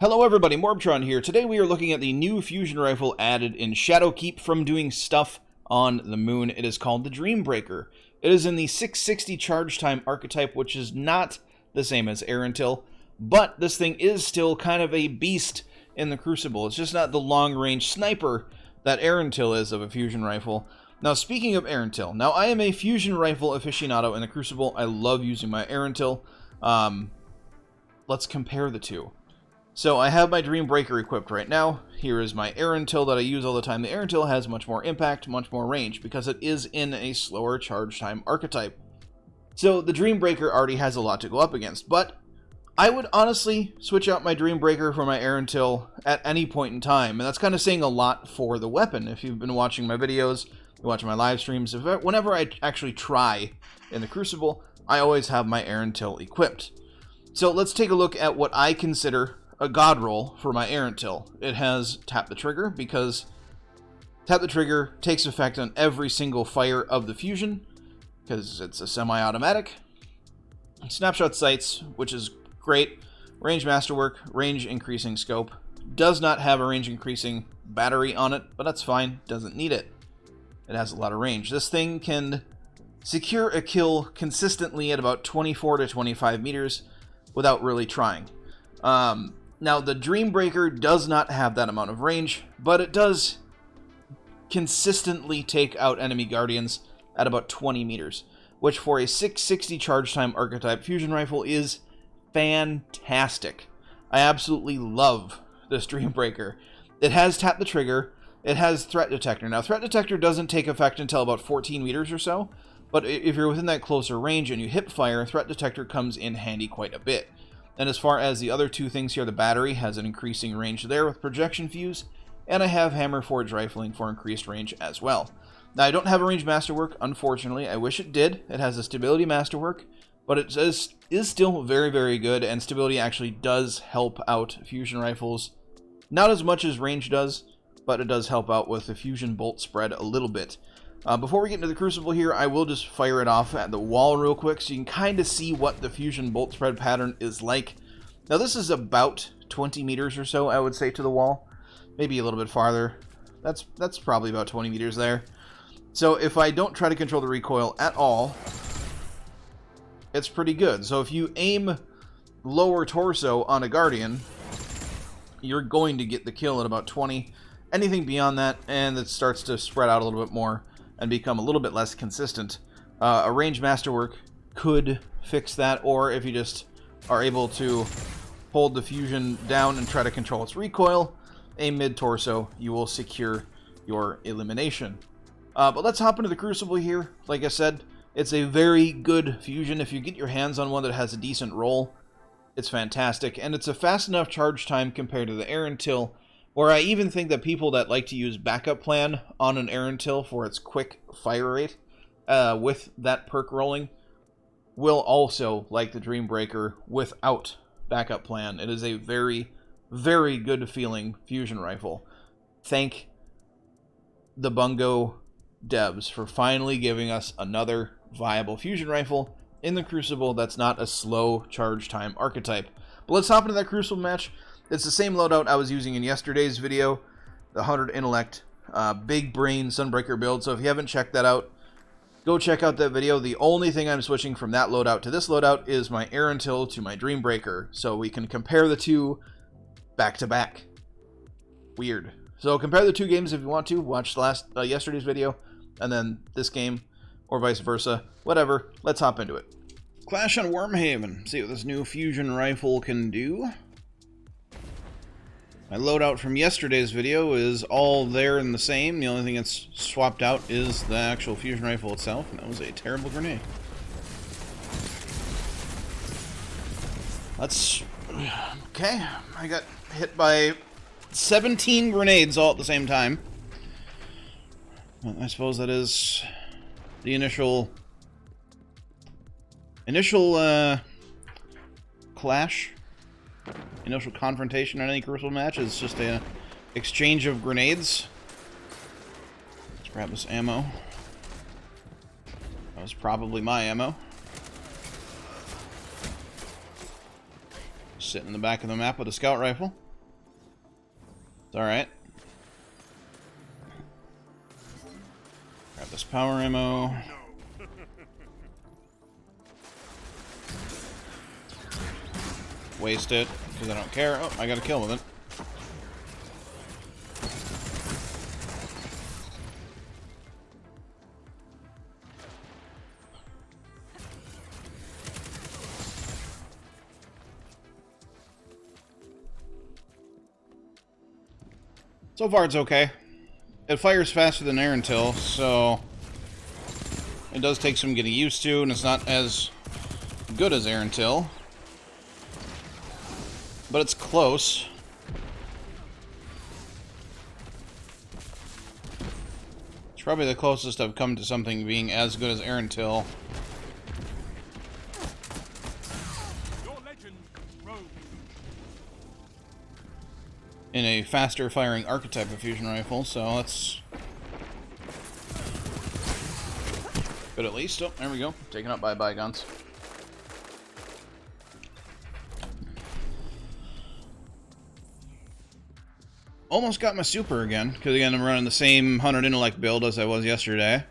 Hello everybody, MorbTron here. Today we are looking at the new fusion rifle added in Shadowkeep from doing stuff on the moon. It is called the Dreambreaker. It is in the 660 charge time archetype, which is not the same as Erentil, but this thing is still kind of a beast in the Crucible. It's just not the long-range sniper that Erentil is of a fusion rifle. Now, speaking of Erentil, now I am a fusion rifle aficionado in the Crucible. I love using my Erentil. Let's compare the two. So I have my Dreambreaker equipped right now. Here is my Erentil that I use all the time. The Erentil has much more impact, much more range, because it is in a slower charge time archetype. So the Dreambreaker already has a lot to go up against, but I would honestly switch out my Dreambreaker for my Erentil at any point in time, and that's kind of saying a lot for the weapon. If you've been watching my videos, watching my live streams, whenever I actually try in the Crucible, I always have my Erentil equipped. So let's take a look at what I consider a god roll for my Erentil. It has Tap the Trigger, because Tap the Trigger takes effect on every single fire of the fusion, because it's a semi-automatic. Snapshot Sights, which is great. Range Masterwork, range increasing scope. Does not have a range increasing battery on it, but that's fine, doesn't need it. It has a lot of range. This thing can secure a kill consistently at about 24 to 25 meters without really trying. Now, the Dreambreaker does not have that amount of range, but it does consistently take out enemy guardians at about 20 meters, which for a 660 charge time archetype fusion rifle is fantastic. I absolutely love this Dreambreaker. It has Tap the Trigger, it has Threat Detector. Now, Threat Detector doesn't take effect until about 14 meters or so, but if you're within that closer range and you hip fire, Threat Detector comes in handy quite a bit. And as far as the other two things here, the battery has an increasing range there with Projection Fuse, and I have Hammer Forge Rifling for increased range as well. Now, I don't have a Range Masterwork, unfortunately. I wish it did. It has a Stability Masterwork, but it is still very, very good, and Stability actually does help out fusion rifles. Not as much as range does, but it does help out with the fusion bolt spread a little bit. Before we get into the Crucible here, I will just fire it off at the wall real quick so you can kind of see what the fusion bolt spread pattern is like. Now, this is about 20 meters or so, I would say, to the wall. Maybe a little bit farther. That's probably about 20 meters there. So if I don't try to control the recoil at all, it's pretty good. So if you aim lower torso on a Guardian, you're going to get the kill at about 20. Anything beyond that, and it starts to spread out a little bit more and become a little bit less consistent. A Range Masterwork could fix that, or if you just are able to hold the fusion down and try to control its recoil, aim mid-torso, you will secure your elimination. But let's hop into the Crucible here. Like I said, it's a very good fusion. If you get your hands on one that has a decent roll, it's fantastic, and it's a fast enough charge time compared to the Erentil, where I even think that people that like to use backup plan on an Erentil for its quick fire rate with that perk rolling will also like the Dreambreaker without backup plan. It is a very, very good feeling fusion rifle. Thank the Bungo devs for finally giving us another viable fusion rifle in the Crucible that's not a slow charge time archetype. But let's hop into that Crucible match. It's the same loadout I was using in yesterday's video, the 100 Intellect, big brain Sunbreaker build. So if you haven't checked that out, go check out that video. The only thing I'm switching from that loadout to this loadout is my Erentil to my Dreambreaker, so we can compare the two back to back. Weird. So compare the two games if you want to. Watch yesterday's video, and then this game, or vice versa. Whatever. Let's hop into it. Clash on Wormhaven. See what this new fusion rifle can do. My loadout from yesterday's video is all there and the same. The only thing that's swapped out is the actual fusion rifle itself, and that was a terrible grenade. Okay, I got hit by 17 grenades all at the same time. Well, I suppose that is the initial clash. Initial confrontation on any Crucible match is just an exchange of grenades. Let's grab this ammo. That was probably my ammo. Sitting in the back of the map with a scout rifle. It's alright. Grab this power ammo. Waste it, because I don't care. Oh, I got a kill with it. So far, it's okay. It fires faster than air until, so it does take some getting used to, and it's not as good as air until, but it's close. It's probably the closest I've come to something being as good as air until. In a faster firing archetype of fusion rifle, so that's good at least. Oh, there we go. Taken up by bygones. Almost got my super again, because again I'm running the same 100 intellect build as I was yesterday.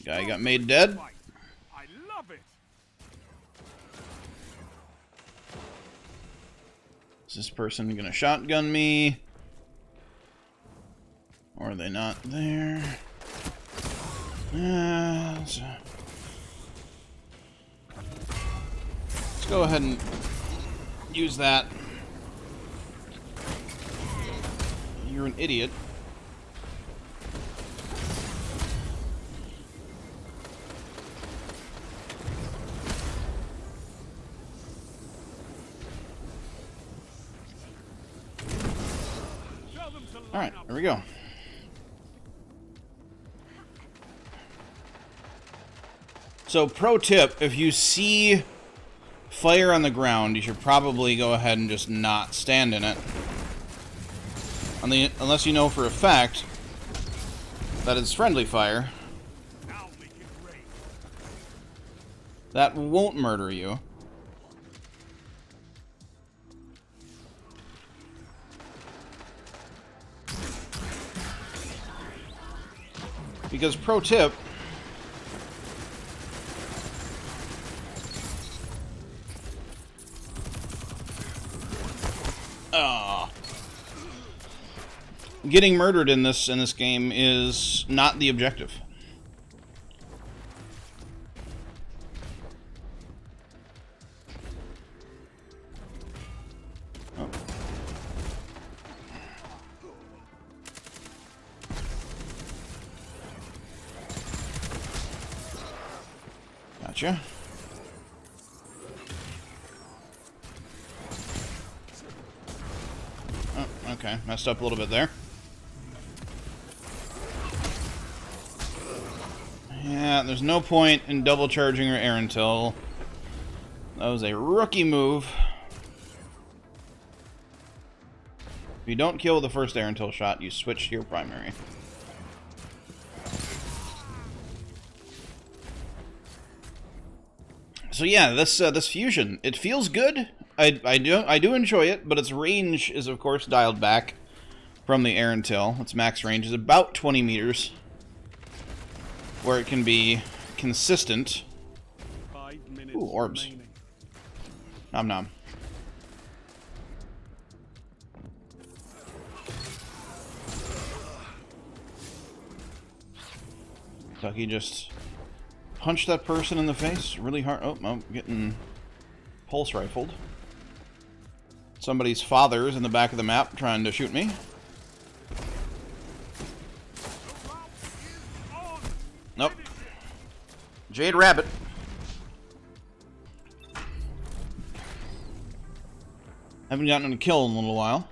Guy got made dead. I love it. Is this person gonna shotgun me? Or are they not there? Let's go ahead and use that. You're an idiot. Alright, there we go. So, pro tip, if you see fire on the ground, you should probably go ahead and just not stand in it. Unless you know for a fact that it's friendly fire. That won't murder you. Because pro tip, getting murdered in this game is not the objective. Oh. Gotcha. Oh, okay. Messed up a little bit there. Yeah, there's no point in double charging or air until. That was a rookie move. If you don't kill with the first air until shot, you switch to your primary. So yeah, this fusion, it feels good. I do enjoy it, but its range is of course dialed back from the air until. Its max range is about 20 meters, where it can be consistent. 5 minutes. Ooh, orbs. Remaining. Nom nom. Ducky just punched that person in the face really hard. Oh, I'm getting pulse rifled. Somebody's father's in the back of the map trying to shoot me. Nope. Jade Rabbit. Haven't gotten a kill in a little while.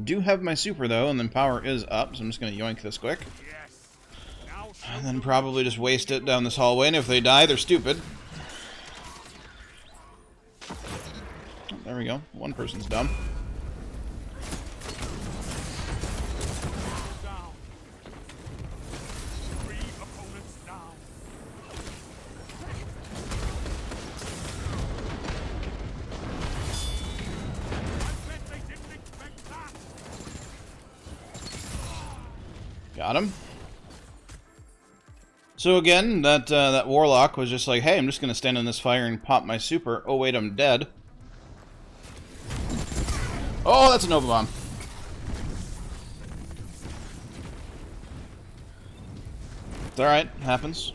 Do have my super though, and then power is up, so I'm just gonna yoink this quick. And then probably just waste it down this hallway, and if they die, they're stupid. there we go. One person's dumb. Down. 3 opponents down. I bet they didn't expect that. Got him. So again, that warlock was just like, hey, I'm just going to stand in this fire and pop my super. Oh, wait, I'm dead. Oh, that's a Nova Bomb. It's alright, happens.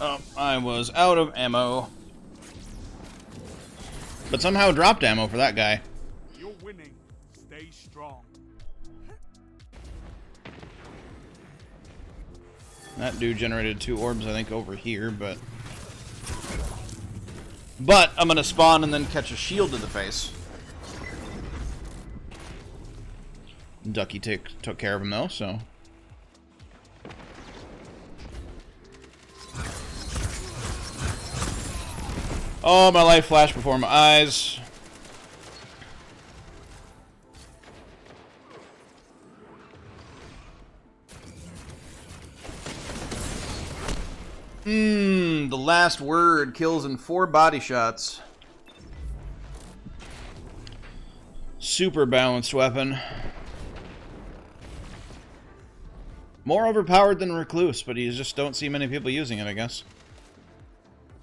Oh, I was out of ammo. But somehow dropped ammo for that guy. You're winning. Stay strong. That dude generated 2 orbs, I think, over here, but I'm gonna spawn and then catch a shield to the face. Ducky took care of him, though, so... Oh, my life flashed before my eyes. The last word kills in 4 body shots. Super balanced weapon. More overpowered than Recluse, but you just don't see many people using it, I guess.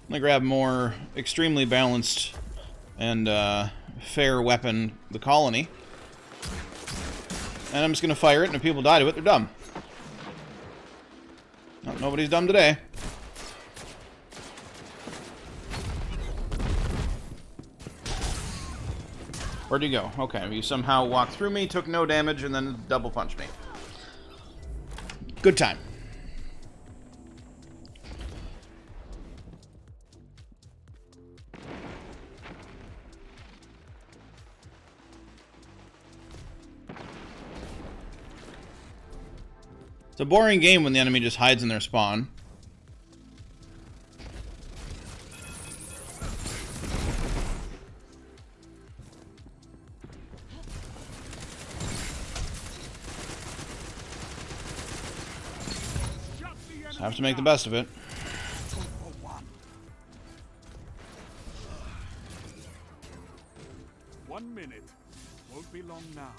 I'm gonna grab more extremely balanced and fair weapon, the Colony. And I'm just gonna fire it, and if people die to it, they're dumb. Nobody's dumb today. Where'd you go? Okay, you somehow walked through me, took no damage, and then double punched me. Good time. It's a boring game when the enemy just hides in their spawn. Just have to make the best of it. One minute. Won't be long now.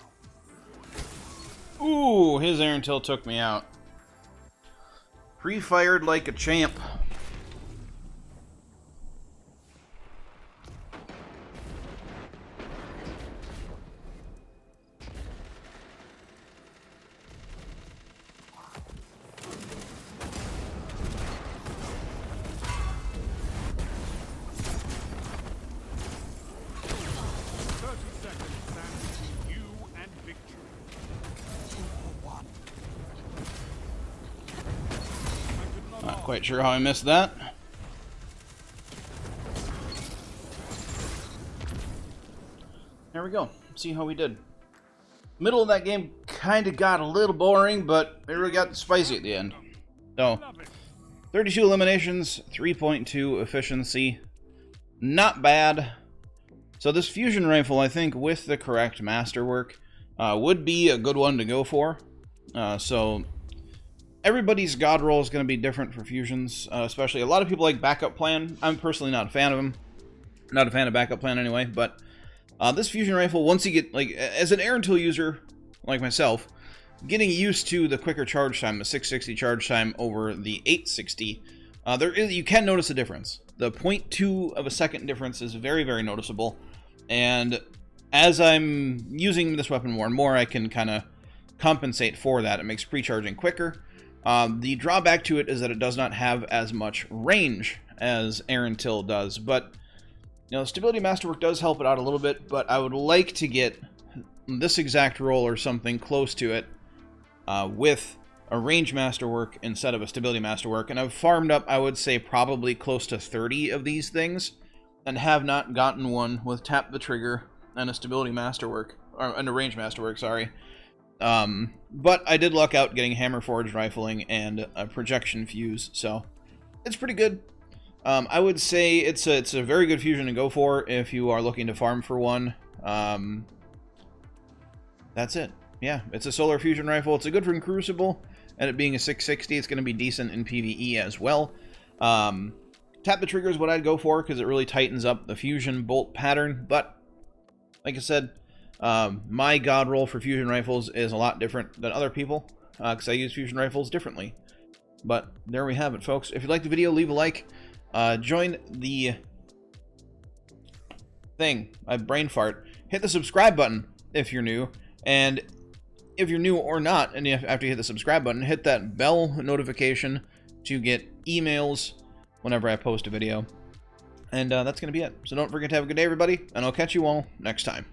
Ooh, his Iron Till took me out. Pre-fired like a champ. Not quite sure how I missed that. There we go. See how we did. Middle of that game kind of got a little boring, but it really got spicy at the end. So, 32 eliminations, 3.2 efficiency. Not bad. So this fusion rifle, I think, with the correct masterwork, would be a good one to go for. So everybody's god roll is going to be different for fusions, especially a lot of people like backup plan. I'm personally not a fan of them. Not a fan of backup plan anyway, but this fusion rifle, once you get, like, as an Iron Till user like myself, getting used to the quicker charge time, the 660 charge time over the 860, you can notice a difference. The 0.2 of a second difference is very, very noticeable, and as I'm using this weapon more and more, I can kind of compensate for that. It makes pre-charging quicker. The drawback to it is that it does not have as much range as Iron Till does, but you know, Stability Masterwork does help it out a little bit, but I would like to get this exact roll or something close to it with a range masterwork instead of a stability masterwork, and I've farmed up, I would say, probably close to 30 of these things, and have not gotten one with tap the trigger and a stability masterwork, or and a range masterwork, sorry. But I did luck out getting hammer forged rifling and a projection fuse, so it's pretty good. I would say it's a very good fusion to go for if you are looking to farm for one. That's it. Yeah, it's a solar fusion rifle. It's a good for Crucible, and it being a 660, it's going to be decent in PvE as well. Tap the trigger is what I'd go for, because it really tightens up the fusion bolt pattern, but like I said, my god roll for fusion rifles is a lot different than other people, because I use fusion rifles differently. But there we have it, folks. If you liked the video, leave a like. Join the thing. I brain fart. Hit the subscribe button if you're new, and if you're new or not, and after you hit the subscribe button, hit that bell notification to get emails whenever I post a video. And that's going to be it. So don't forget to have a good day, everybody, and I'll catch you all next time.